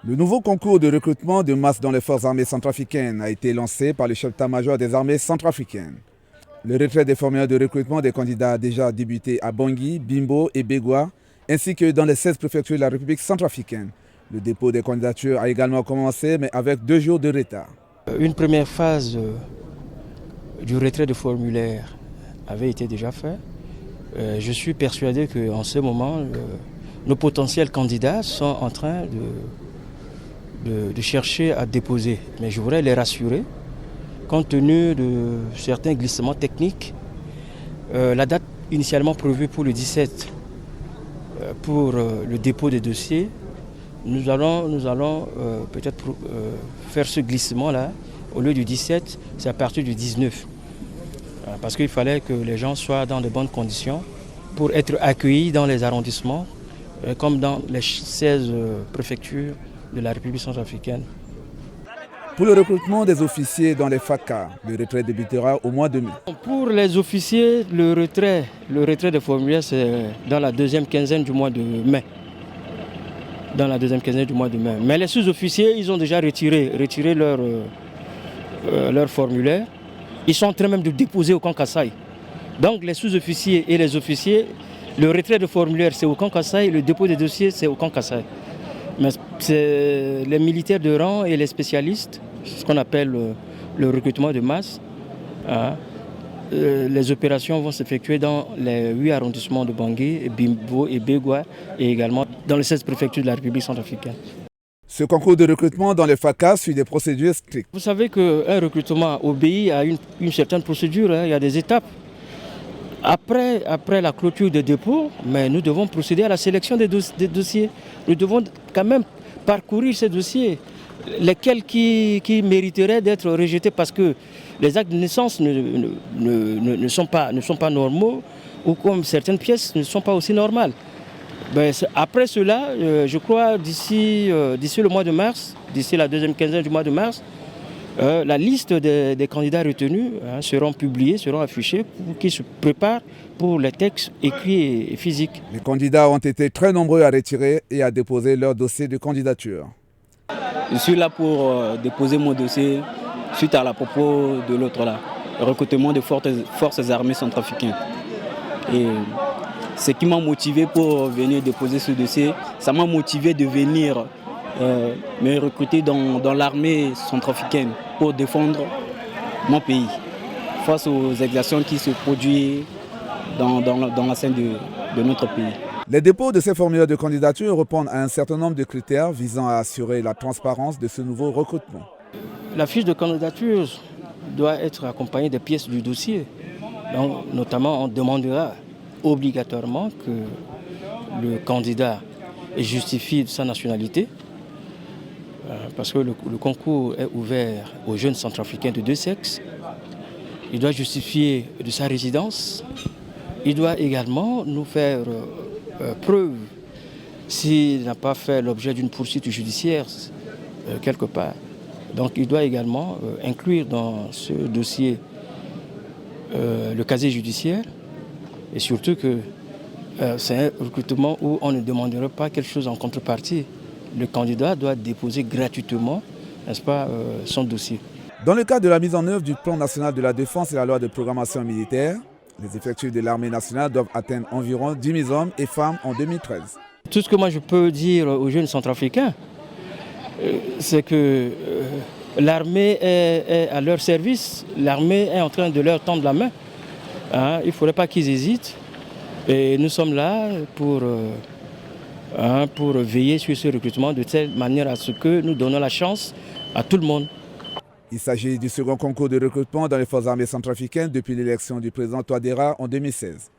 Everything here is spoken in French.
Le nouveau concours de recrutement de masse dans les forces armées centrafricaines a été lancé par le chef d'état-major des armées centrafricaines. Le retrait des formulaires de recrutement des candidats a déjà débuté à Bangui, Bimbo et Bégoua, ainsi que dans les 16 préfectures de la République centrafricaine. Le dépôt des candidatures a également commencé, mais avec 2 jours de retard. Une première phase du retrait de formulaires avait été déjà faite. Je suis persuadé qu'en ce moment, nos potentiels candidats sont en train de chercher à déposer. Mais je voudrais les rassurer, compte tenu de certains glissements techniques, la date initialement prévue pour le 17 pour le dépôt des dossiers, nous allons peut-être faire ce glissement-là. Au lieu du 17, c'est à partir du 19. Parce qu'il fallait que les gens soient dans de bonnes conditions pour être accueillis dans les arrondissements, comme dans les 16 préfectures de la République centrafricaine. Pour le recrutement des officiers dans les FACA, le retrait débutera au mois de mai. Pour les officiers, le retrait des formulaires, c'est dans la deuxième quinzaine du mois de mai. Mais les sous-officiers, ils ont déjà retiré leur formulaire. Ils sont en train même de déposer au camp Kassai. Donc les sous-officiers et les officiers, le retrait de formulaire c'est au camp Kassai, le dépôt des dossiers c'est au camp Kassai. Mais c'est les militaires de rang et les spécialistes, ce qu'on appelle le recrutement de masse. Les opérations vont s'effectuer dans les 8 arrondissements de Bangui, Bimbo et Bégoua et également dans les 16 préfectures de la République centrafricaine. Ce concours de recrutement dans les FACA suit des procédures strictes. Vous savez qu'un recrutement obéit à une certaine procédure, il y a des étapes. Après la clôture des dépôts, mais nous devons procéder à la sélection des dossiers. Nous devons quand même parcourir ces dossiers, lesquels qui mériteraient d'être rejetés parce que les actes de naissance ne sont pas normaux ou comme certaines pièces ne sont pas aussi normales. Après cela, je crois d'ici le mois de mars, d'ici la deuxième quinzaine du mois de mars, la liste des candidats retenus seront publiés, seront affichés pour qu'ils se préparent pour les textes écrits et physiques. Les candidats ont été très nombreux à retirer et à déposer leur dossier de candidature. Je suis là pour déposer mon dossier suite à la propos de l'autre là, le recrutement des forces armées centrafricaines. Et ce qui m'a motivé pour venir déposer ce dossier, ça m'a motivé de venir me recruter dans l'armée centrafricaine pour défendre mon pays face aux exactions qui se produisent dans la scène de notre pays. Les dépôts de ces formulaires de candidature répondent à un certain nombre de critères visant à assurer la transparence de ce nouveau recrutement. La fiche de candidature doit être accompagnée des pièces du dossier. Donc, notamment, on demandera obligatoirement que le candidat justifie de sa nationalité, parce que le concours est ouvert aux jeunes centrafricains de deux sexes. Il doit justifier de sa résidence. Il doit également nous faire preuve s'il n'a pas fait l'objet d'une poursuite judiciaire quelque part. Donc il doit également inclure dans ce dossier le casier judiciaire et surtout que c'est un recrutement où on ne demanderait pas quelque chose en contrepartie. Le candidat doit déposer gratuitement, n'est-ce pas, son dossier. Dans le cadre de la mise en œuvre du plan national de la défense et la loi de programmation militaire, les effectifs de l'armée nationale doivent atteindre environ 10 000 hommes et femmes en 2013. Tout ce que moi je peux dire aux jeunes centrafricains, c'est que l'armée est à leur service, l'armée est en train de leur tendre la main. Il ne faudrait pas qu'ils hésitent. Et nous sommes là pour veiller sur ce recrutement de telle manière à ce que nous donnons la chance à tout le monde. Il s'agit du second concours de recrutement dans les forces armées centrafricaines depuis l'élection du président Touadéra en 2016.